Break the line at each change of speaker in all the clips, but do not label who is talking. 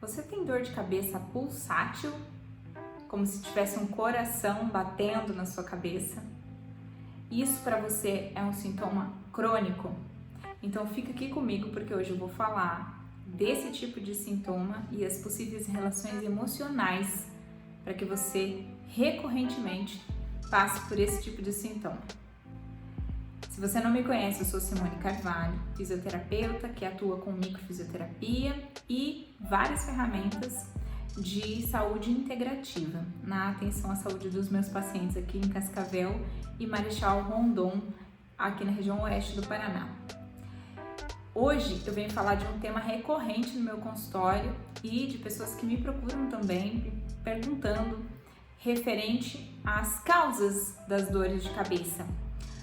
Você tem dor de cabeça pulsátil, como se tivesse um coração batendo na sua cabeça? Isso para você é um sintoma crônico? Então fica aqui comigo porque hoje eu vou falar desse tipo de sintoma e as possíveis relações emocionais para que você recorrentemente passe por esse tipo de sintoma. Se você não me conhece, eu sou Simone Carvalho, fisioterapeuta que atua com microfisioterapia e várias ferramentas de saúde integrativa na atenção à saúde dos meus pacientes aqui em Cascavel e Marechal Rondon, aqui na região oeste do Paraná. Hoje eu venho falar de um tema recorrente no meu consultório e de pessoas que me procuram também perguntando referente às causas das dores de cabeça.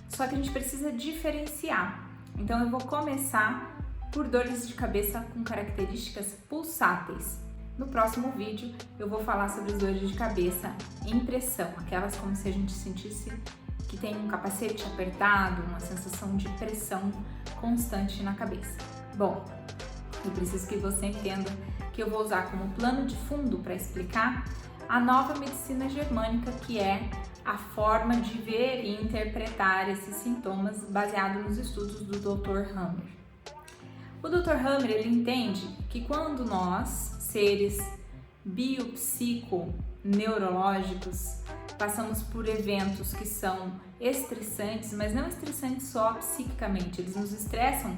Só que a gente precisa diferenciar. Então eu vou começar por dores de cabeça com características pulsáteis. No próximo vídeo eu vou falar sobre as dores de cabeça em pressão, aquelas como se a gente sentisse que tem um capacete apertado, uma sensação de pressão constante na cabeça. Bom, eu preciso que você entenda que eu vou usar como plano de fundo para explicar a nova medicina germânica, que é a forma de ver e interpretar esses sintomas baseado nos estudos do Dr. Hammer. O Dr. Hammer, ele entende que quando nós, seres biopsico-neurológicos, passamos por eventos que são estressantes, mas não estressantes só psiquicamente, eles nos estressam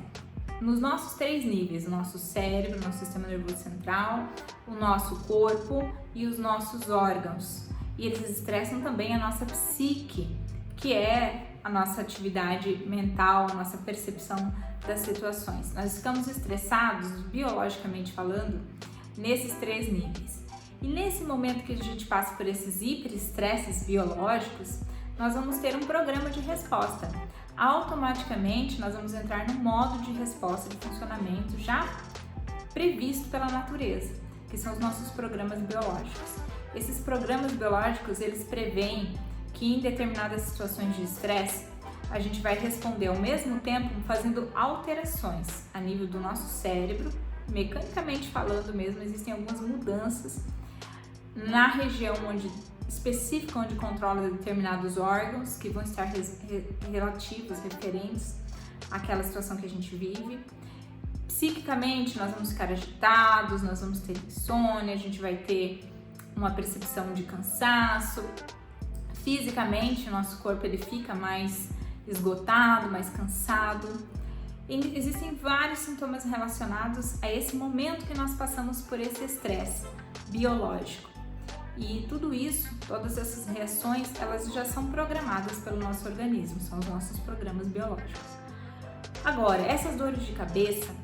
nos nossos 3 níveis: o nosso cérebro, o nosso sistema nervoso central, o nosso corpo e os nossos órgãos. E eles estressam também a nossa psique, que é a nossa atividade mental, a nossa percepção das situações. Nós ficamos estressados, biologicamente falando, nesses 3 níveis. E nesse momento que a gente passa por esses hiperestresses biológicos, nós vamos ter um programa de resposta. Automaticamente, nós vamos entrar no modo de resposta de funcionamento já previsto pela natureza, que são os nossos programas biológicos. Esses programas biológicos, eles preveem que em determinadas situações de estresse, a gente vai responder ao mesmo tempo fazendo alterações a nível do nosso cérebro, mecanicamente falando mesmo, existem algumas mudanças na região específica onde controla determinados órgãos que vão estar relativos, referentes àquela situação que a gente vive. Psiquicamente, nós vamos ficar agitados, nós vamos ter insônia, a gente vai ter uma percepção de cansaço. Fisicamente, o nosso corpo ele fica mais esgotado, mais cansado. E existem vários sintomas relacionados a esse momento que nós passamos por esse estresse biológico. E tudo isso, todas essas reações, elas já são programadas pelo nosso organismo, são os nossos programas biológicos. Agora, essas dores de cabeça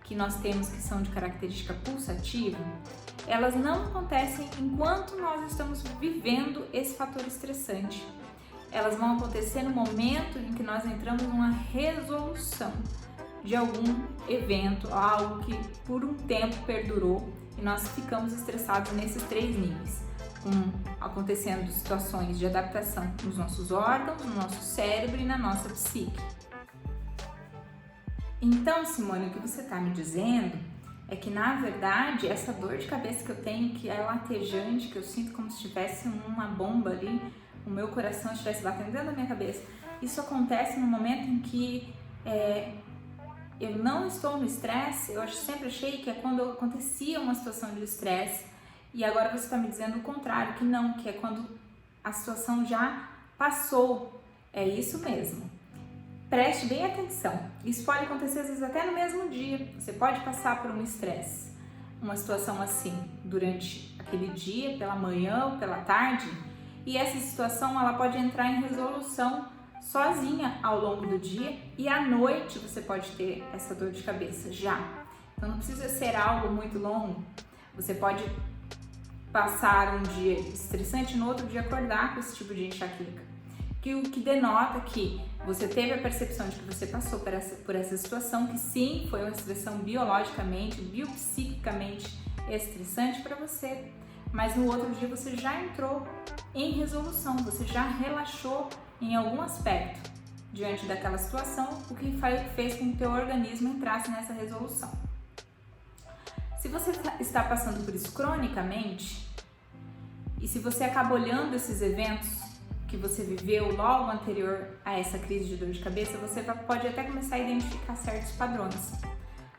que nós temos que são de característica pulsativa, elas não acontecem enquanto nós estamos vivendo esse fator estressante. Elas vão acontecer no momento em que nós entramos numa resolução de algum evento, algo que por um tempo perdurou e nós ficamos estressados nesses 3 níveis, acontecendo situações de adaptação nos nossos órgãos, no nosso cérebro e na nossa psique. Então, Simone, o que você está me dizendo é que, na verdade, essa dor de cabeça que eu tenho, que é latejante, que eu sinto como se tivesse uma bomba ali, o meu coração estivesse batendo dentro da minha cabeça, isso acontece no momento em que eu não estou no estresse. Eu sempre achei que é quando acontecia uma situação de estresse, e agora você está me dizendo o contrário, que não, que é quando a situação já passou. É isso mesmo. Preste bem atenção, isso pode acontecer às vezes até no mesmo dia. Você pode passar por um estresse, uma situação assim, durante aquele dia, pela manhã ou pela tarde, e essa situação ela pode entrar em resolução sozinha ao longo do dia, e à noite você pode ter essa dor de cabeça já. Então não precisa ser algo muito longo, você pode passar um dia estressante e no outro dia acordar com esse tipo de enxaqueca, o que denota que você teve a percepção de que você passou por essa situação, que sim, foi uma situação biologicamente, biopsiquicamente estressante para você, mas no outro dia você já entrou em resolução, você já relaxou em algum aspecto diante daquela situação, o que fez com que o teu organismo entrasse nessa resolução. Se você está passando por isso cronicamente, e se você acaba olhando esses eventos que você viveu logo anterior a essa crise de dor de cabeça, você pode até começar a identificar certos padrões.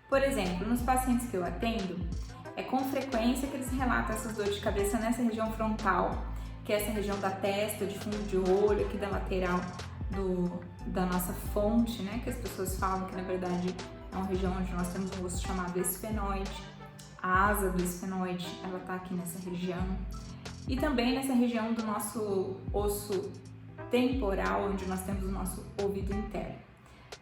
Por exemplo, nos pacientes que eu atendo, é com frequência que eles relatam essas dores de cabeça nessa região frontal, que é essa região da testa, de fundo de olho, aqui da lateral da nossa fonte, né? Que as pessoas falam que na verdade é uma região onde nós temos um osso chamado esfenoide. A asa do esfenoide, ela tá aqui nessa região. E também nessa região do nosso osso temporal, onde nós temos o nosso ouvido interno.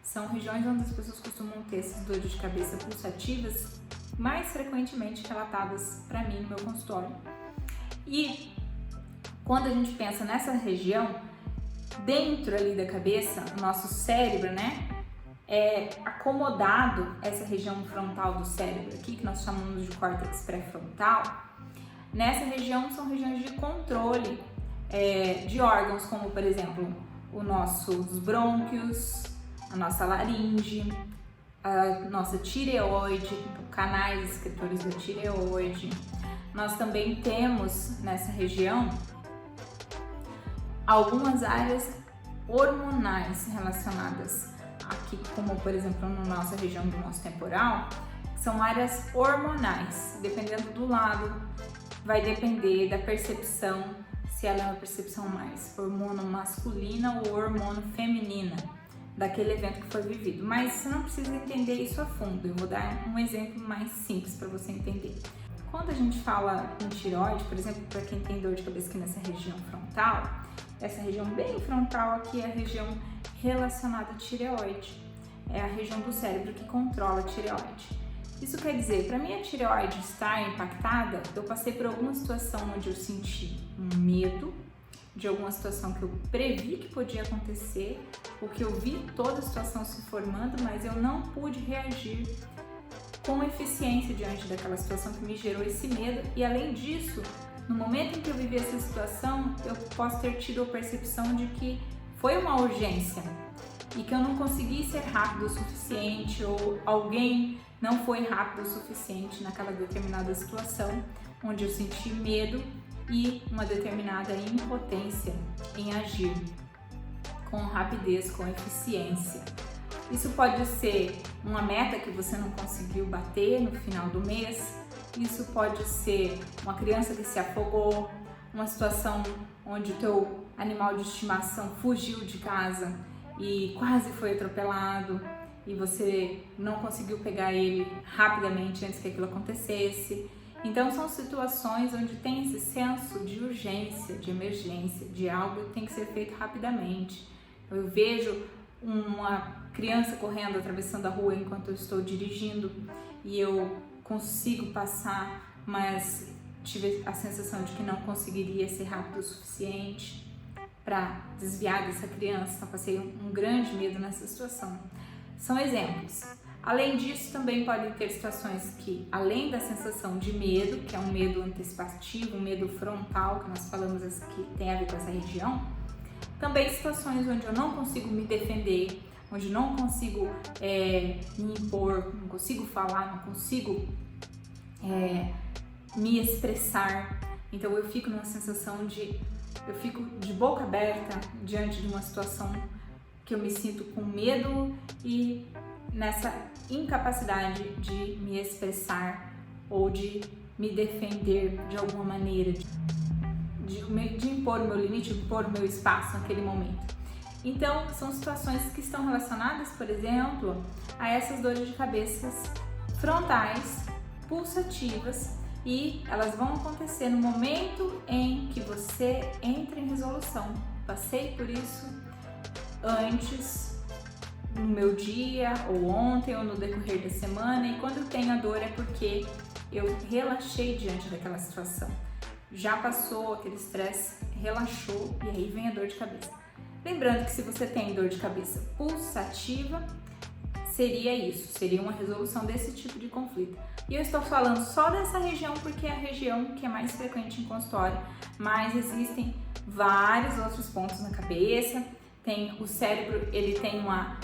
São regiões onde as pessoas costumam ter essas dores de cabeça pulsativas mais frequentemente relatadas para mim no meu consultório. E quando a gente pensa nessa região, dentro ali da cabeça, o nosso cérebro, né, é acomodado, essa região frontal do cérebro aqui, que nós chamamos de córtex pré-frontal. Nessa região são regiões de controle de órgãos, como por exemplo os nossos brônquios, a nossa laringe, a nossa tireoide, canais excretores da tireoide. Nós também temos nessa região algumas áreas hormonais relacionadas aqui, como por exemplo na nossa região do nosso temporal, são áreas hormonais. Dependendo do lado, vai depender da percepção, se ela é uma percepção mais hormono masculina ou hormono feminina daquele evento que foi vivido. Mas você não precisa entender isso a fundo, eu vou dar um exemplo mais simples para você entender. Quando a gente fala em tireoide, por exemplo, para quem tem dor de cabeça aqui nessa região frontal, essa região bem frontal aqui é a região relacionada à tireoide, é a região do cérebro que controla a tireoide. Isso quer dizer, para minha tireoide estar impactada, eu passei por alguma situação onde eu senti um medo de alguma situação que eu previ que podia acontecer, ou que eu vi toda a situação se formando, mas eu não pude reagir com eficiência diante daquela situação que me gerou esse medo. E além disso, no momento em que eu vivi essa situação, eu posso ter tido a percepção de que foi uma urgência e que eu não consegui ser rápido o suficiente, ou alguém não foi rápido o suficiente naquela determinada situação onde eu senti medo e uma determinada impotência em agir com rapidez, com eficiência. Isso pode ser uma meta que você não conseguiu bater no final do mês, isso pode ser uma criança que se afogou, uma situação onde o teu animal de estimação fugiu de casa e quase foi atropelado e você não conseguiu pegar ele rapidamente antes que aquilo acontecesse. Então são situações onde tem esse senso de urgência, de emergência, de algo que tem que ser feito rapidamente. Eu vejo uma criança correndo, atravessando a rua enquanto eu estou dirigindo e eu consigo passar, mas tive a sensação de que não conseguiria ser rápido o suficiente para desviar dessa criança, então passei um grande medo nessa situação. São exemplos. Além disso, também podem ter situações que, além da sensação de medo, que é um medo antecipativo, um medo frontal, que nós falamos que tem a ver com essa região, também situações onde eu não consigo me defender, onde não consigo me impor, não consigo falar, não consigo me expressar. Então eu fico numa sensação eu fico de boca aberta diante de uma situação que eu me sinto com medo e nessa incapacidade de me expressar ou de me defender de alguma maneira, de impor o meu limite, de impor o meu espaço naquele momento. Então, são situações que estão relacionadas, por exemplo, a essas dores de cabeça frontais, pulsativas, e elas vão acontecer no momento em que você entra em resolução. Passei por isso antes, no meu dia, ou ontem, ou no decorrer da semana, e quando eu tenho a dor é porque eu relaxei diante daquela situação. Já passou aquele estresse, relaxou, e aí vem a dor de cabeça. Lembrando que se você tem dor de cabeça pulsativa, seria isso, seria uma resolução desse tipo de conflito. E eu estou falando só dessa região porque é a região que é mais frequente em consultório, mas existem vários outros pontos na cabeça, o cérebro, ele tem uma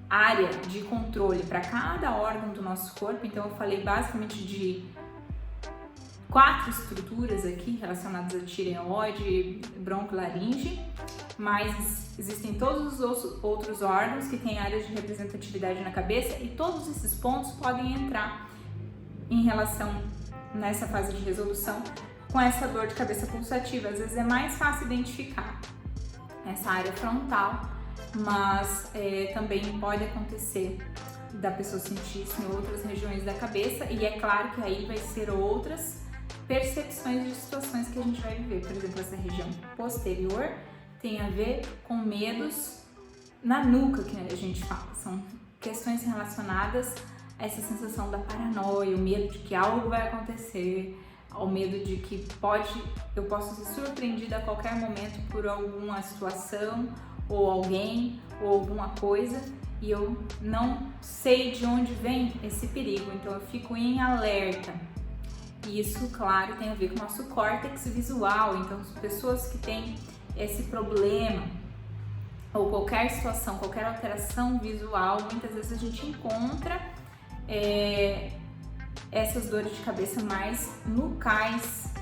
área de controle para cada órgão do nosso corpo. Então eu falei basicamente de 4 estruturas aqui relacionadas a tireoide, bronquiolaringe, mas existem todos os outros órgãos que têm áreas de representatividade na cabeça, e todos esses pontos podem entrar em relação nessa fase de resolução com essa dor de cabeça pulsativa. Às vezes é mais fácil identificar essa área frontal, mas também pode acontecer da pessoa sentir isso em outras regiões da cabeça, e é claro que aí vai ser outras percepções de situações que a gente vai viver. Por exemplo, essa região posterior tem a ver com medos na nuca, que a gente fala. São questões relacionadas a essa sensação da paranoia, o medo de que algo vai acontecer, ao medo de que eu posso ser surpreendida a qualquer momento por alguma situação, ou alguém, ou alguma coisa, e eu não sei de onde vem esse perigo, então eu fico em alerta. E isso, claro, tem a ver com o nosso córtex visual. Então, as pessoas que têm esse problema, ou qualquer situação, qualquer alteração visual, muitas vezes a gente encontra essas dores de cabeça mais nucais.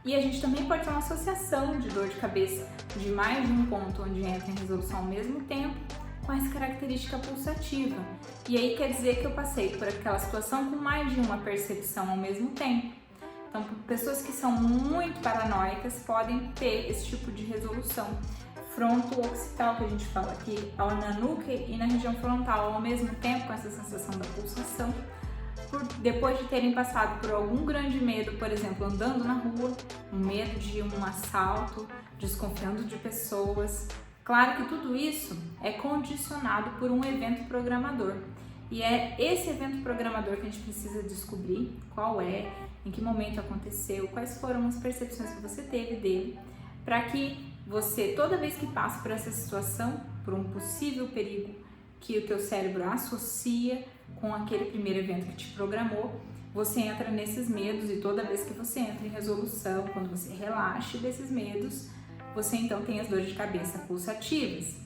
E a gente também pode ter uma associação de dor de cabeça de mais de um ponto onde entra em resolução ao mesmo tempo, com essa característica pulsativa. E aí quer dizer que eu passei por aquela situação com mais de uma percepção ao mesmo tempo. Então, pessoas que são muito paranoicas podem ter esse tipo de resolução fronto-occipital, que a gente fala aqui, na nuca e na região frontal, ao mesmo tempo, com essa sensação da pulsação, depois de terem passado por algum grande medo, por exemplo, andando na rua, um medo de um assalto, desconfiando de pessoas. Claro que tudo isso é condicionado por um evento programador. E é esse evento programador que a gente precisa descobrir qual é, em que momento aconteceu, quais foram as percepções que você teve dele, para que você, toda vez que passa por essa situação, por um possível perigo que o teu cérebro associa com aquele primeiro evento que te programou, você entra nesses medos, e toda vez que você entra em resolução, quando você relaxa desses medos, você então tem as dores de cabeça pulsativas.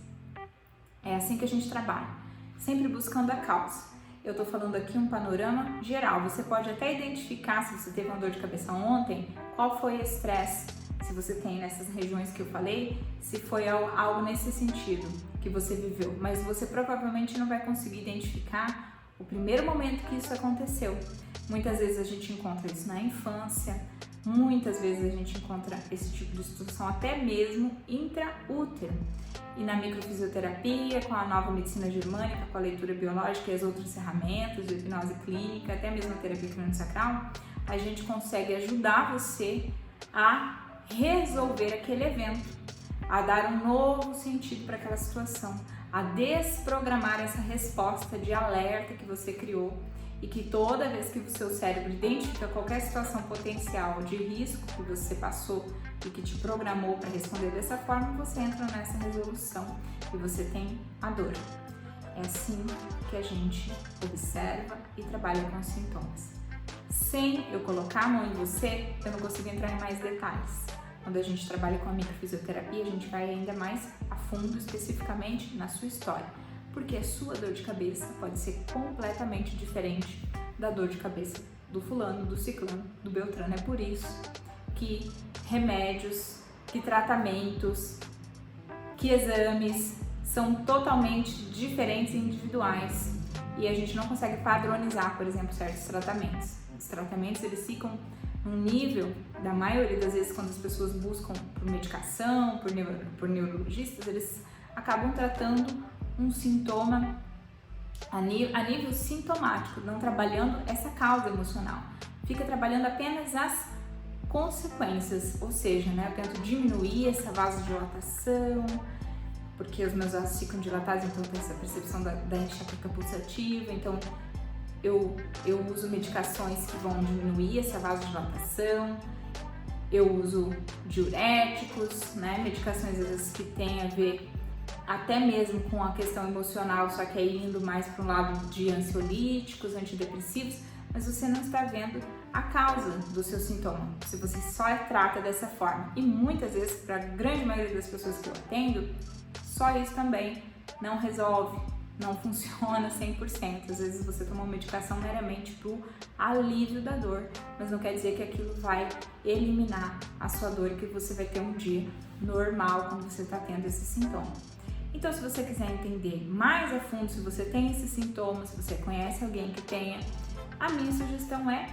É assim que a gente trabalha, sempre buscando a causa. Eu tô falando aqui um panorama geral. Você pode até identificar, se você teve uma dor de cabeça ontem, qual foi o estresse, se você tem nessas regiões que eu falei, se foi algo nesse sentido que você viveu. Mas você provavelmente não vai conseguir identificar o primeiro momento que isso aconteceu. Muitas vezes a gente encontra isso na infância, muitas vezes a gente encontra esse tipo de situação até mesmo intraútero. E na microfisioterapia, com a nova medicina germânica, com a leitura biológica e as outras ferramentas, a hipnose clínica, até mesmo a terapia crânio-sacral, a gente consegue ajudar você a resolver aquele evento, a dar um novo sentido para aquela situação, a desprogramar essa resposta de alerta que você criou, e que toda vez que o seu cérebro identifica qualquer situação potencial de risco que você passou e que te programou para responder dessa forma, você entra nessa resolução e você tem a dor. É assim que a gente observa e trabalha com os sintomas. Sem eu colocar a mão em você, eu não consigo entrar em mais detalhes. Quando a gente trabalha com a microfisioterapia, a gente vai ainda mais a fundo, especificamente na sua história, porque a sua dor de cabeça pode ser completamente diferente da dor de cabeça do fulano, do ciclano, do beltrano. É por isso que remédios, que tratamentos, que exames são totalmente diferentes e individuais, e a gente não consegue padronizar, por exemplo, certos tratamentos. Os tratamentos, eles ficam num nível, da maioria das vezes, quando as pessoas buscam por medicação, por neurologistas, eles acabam tratando um sintoma a nível sintomático, não trabalhando essa causa emocional. Fica trabalhando apenas as consequências, ou seja, eu tento diminuir essa vasodilatação, porque os meus vasos ficam dilatados, então tem essa percepção da enxaqueca pulsativa. Então eu uso medicações que vão diminuir essa vasodilatação, eu uso diuréticos, medicações às vezes que têm a ver até mesmo com a questão emocional, só que aí indo mais para um lado de ansiolíticos, antidepressivos, mas você não está vendo a causa do seu sintoma, se você só trata dessa forma. E muitas vezes, para a grande maioria das pessoas que eu atendo, Só isso também não resolve, não funciona 100%. Às vezes você toma uma medicação meramente para o alívio da dor, mas não quer dizer que aquilo vai eliminar a sua dor e que você vai ter um dia normal quando você está tendo esse sintoma. Então, se você quiser entender mais a fundo, se você tem esses sintomas, se você conhece alguém que tenha, a minha sugestão é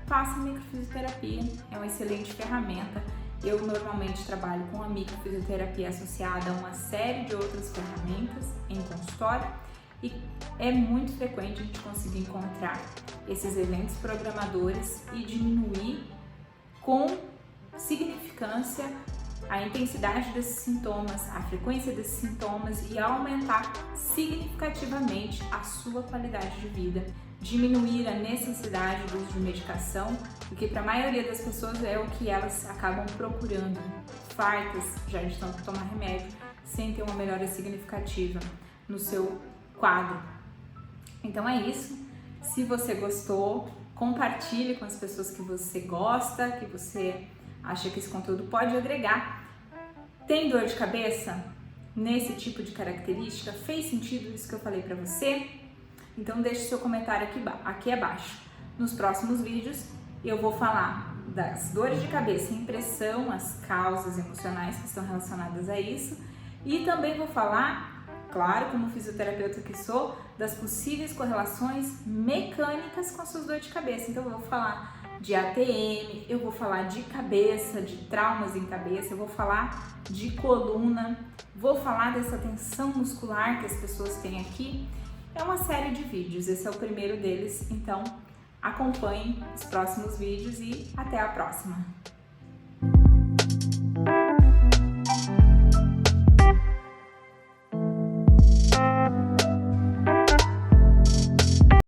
faça microfisioterapia, é uma excelente ferramenta. Eu normalmente trabalho com a microfisioterapia associada a uma série de outras ferramentas em consultório e é muito frequente a gente conseguir encontrar esses eventos programadores e diminuir com significância a intensidade desses sintomas, a frequência desses sintomas e aumentar significativamente a sua qualidade de vida, diminuir a necessidade do uso de medicação, porque para a maioria das pessoas é o que elas acabam procurando, fartas já de tanto tomar remédio, sem ter uma melhora significativa no seu quadro. Então é isso. Se você gostou, compartilhe com as pessoas que você gosta, que você acha que esse conteúdo pode agregar. Tem dor de cabeça nesse tipo de característica? Fez sentido isso que eu falei para você? Então deixe seu comentário aqui abaixo. Nos próximos vídeos eu vou falar das dores de cabeça e impressão, as causas emocionais que estão relacionadas a isso, e também vou falar, claro, como fisioterapeuta que sou, das possíveis correlações mecânicas com as suas dores de cabeça. Então eu vou falar de ATM, eu vou falar de cabeça, de traumas em cabeça, eu vou falar de coluna, vou falar dessa tensão muscular que as pessoas têm aqui. É uma série de vídeos, esse é o primeiro deles, então acompanhem os próximos vídeos e até a próxima!